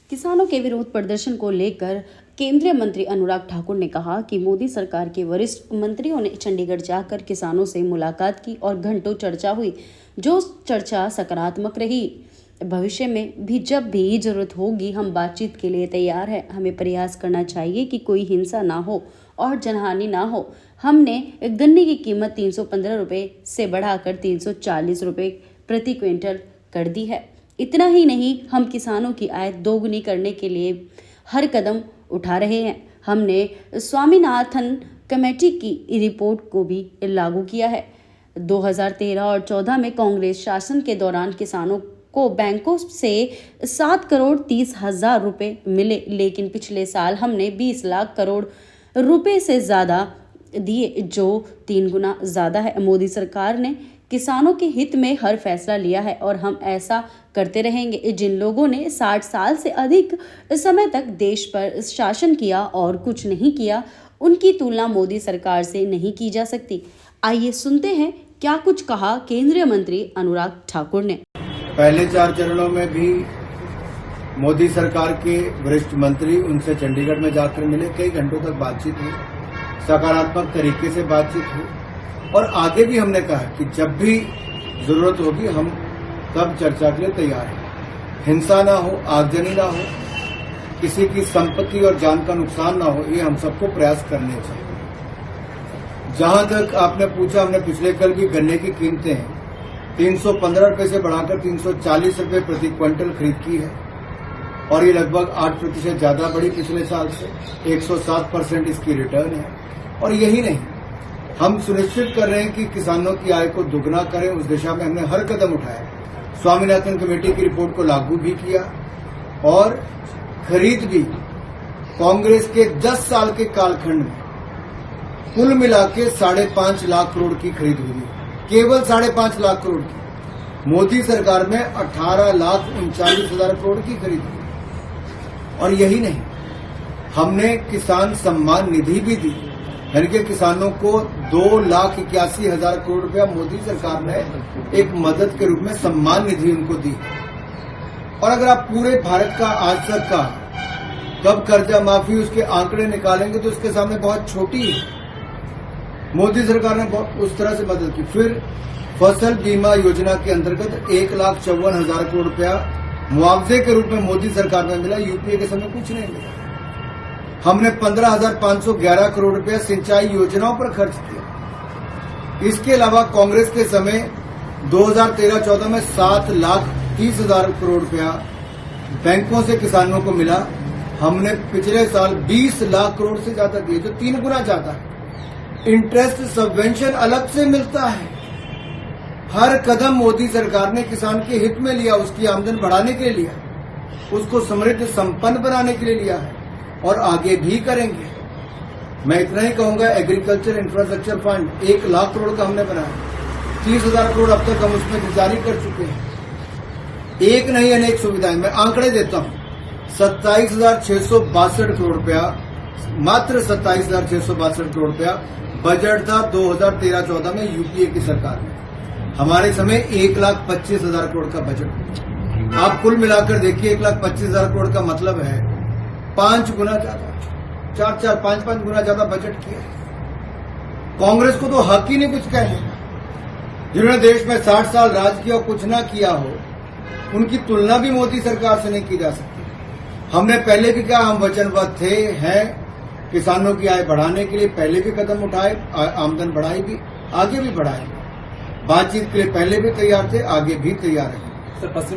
किसानों के विरोध प्रदर्शन को लेकर केंद्रीय मंत्री अनुराग ठाकुर ने कहा कि मोदी सरकार के वरिष्ठ मंत्रियों ने चंडीगढ़ जाकर किसानों से मुलाकात की और घंटों चर्चा हुई, जो चर्चा सकारात्मक रही। भविष्य में भी जब भी जरूरत होगी हम बातचीत के लिए तैयार हैं। हमें प्रयास करना चाहिए कि कोई हिंसा ना हो और जनहानि ना हो। हमने गन्ने की कीमत 315 रुपये से बढ़ाकर 340 रुपये प्रति क्विंटल कर दी है। इतना ही नहीं, हम किसानों की आय दोगुनी करने के लिए हर कदम उठा रहे हैं। हमने स्वामीनाथन कमेटी की रिपोर्ट को भी लागू किया है। 2013 और 14 में कांग्रेस शासन के दौरान किसानों को बैंकों से 7,30,00,000 रुपए मिले, लेकिन पिछले साल हमने 20 लाख करोड़ रुपए से ज़्यादा दिए, जो 3 गुना ज़्यादा है। मोदी सरकार ने किसानों के हित में हर फैसला लिया है और हम ऐसा करते रहेंगे। जिन लोगों ने 60 साल से अधिक समय तक देश पर शासन किया और कुछ नहीं किया, उनकी तुलना मोदी सरकार से नहीं की जा सकती। आइए सुनते हैं क्या कुछ कहा केंद्रीय मंत्री अनुराग ठाकुर ने। पहले 4 चरणों में भी मोदी सरकार के वरिष्ठ मंत्री उनसे चंडीगढ़ में जाकर मिले, कई घंटों तक बातचीत हुई, सकारात्मक तरीके से बातचीत हुई और आगे भी हमने कहा कि जब भी जरूरत होगी हम तब चर्चा के लिए तैयार हैं। हिंसा ना हो, आगजनी ना हो, किसी की संपत्ति और जान का नुकसान ना हो, ये हम सबको प्रयास करने चाहिए। जहां तक आपने पूछा, हमने पिछले कल भी गन्ने की कीमतें 315 रुपये से बढ़ाकर 340 रुपये प्रति क्विंटल खरीद की है और ये लगभग 8% ज्यादा बढ़ी पिछले साल से। 107% इसकी रिटर्न है। और यही नहीं, हम सुनिश्चित कर रहे हैं कि किसानों की आय को दुगना करें। उस दिशा में हमने हर कदम उठाया। स्वामीनाथन कमेटी की रिपोर्ट को लागू भी किया और खरीद भी कांग्रेस के 10 साल के कालखंड में कुल मिला के 5.5 लाख करोड़ की खरीद हुई, केवल 5.5 लाख करोड़ की। मोदी सरकार में 18,39,000 करोड़ की खरीद हुई। और यही नहीं, हमने किसान सम्मान निधि भी दी, यानी कि किसानों को 2,81,000 करोड़ रुपया मोदी सरकार ने एक मदद के रूप में सम्मान निधि उनको दी। और अगर आप पूरे भारत का आज तक का कब कर्जा माफी उसके आंकड़े निकालेंगे तो उसके सामने बहुत छोटी है। मोदी सरकार ने उस तरह से मदद की। फिर फसल बीमा योजना के अंतर्गत 1,54,000 करोड़ रुपया मुआवजे के रूप में मोदी सरकार में मिला। यूपीए के समय कुछ नहीं मिला। हमने 15,511 करोड़ रुपया सिंचाई योजनाओं पर खर्च किया। इसके अलावा कांग्रेस के समय 2013-14 में 7,30,000 करोड़ रुपया बैंकों से किसानों को मिला। हमने पिछले साल 20 लाख करोड़ से ज्यादा दिए, जो 3 गुना ज्यादा है। इंटरेस्ट सबवेंशन अलग से मिलता है। हर कदम मोदी सरकार ने किसान के हित में लिया, उसकी आमदन बढ़ाने के लिए लिया, उसको समृद्ध संपन्न बनाने के लिए लिया है और आगे भी करेंगे। मैं इतना ही कहूंगा, agriculture infrastructure fund 1 lakh crore का हमने बनाया। 30,000 करोड़ अब तक हम उसमें जारी कर चुके हैं। एक नहीं अनेक सुविधाएं, मैं आंकड़े देता हूं। 27,662 करोड़ रुपया, मात्र 27,662 करोड़ रुपया बजट था 2013-14 में यूपीए की सरकार में। हमारे समय 1,25,000 करोड़ का बजट। आप कुल मिलाकर देखिए, 1,25,000 करोड़ का मतलब है 5 गुना ज्यादा, 4-4, 5-5 गुना ज्यादा बजट किया। कांग्रेस को तो हक ही नहीं कुछ कहने का। जिन्होंने देश में 60 साल राज किया और कुछ ना किया हो, उनकी तुलना भी मोदी सरकार से नहीं की जा सकती। हमने पहले भी कहा, हम वचनबद्ध थे, हैं किसानों की आय बढ़ाने के लिए। पहले भी कदम उठाए, आमदन बढ़ाई भी, आगे भी बढ़ाएंगे। बातचीत के लिए पहले भी तैयार थे, आगे भी तैयार हैं।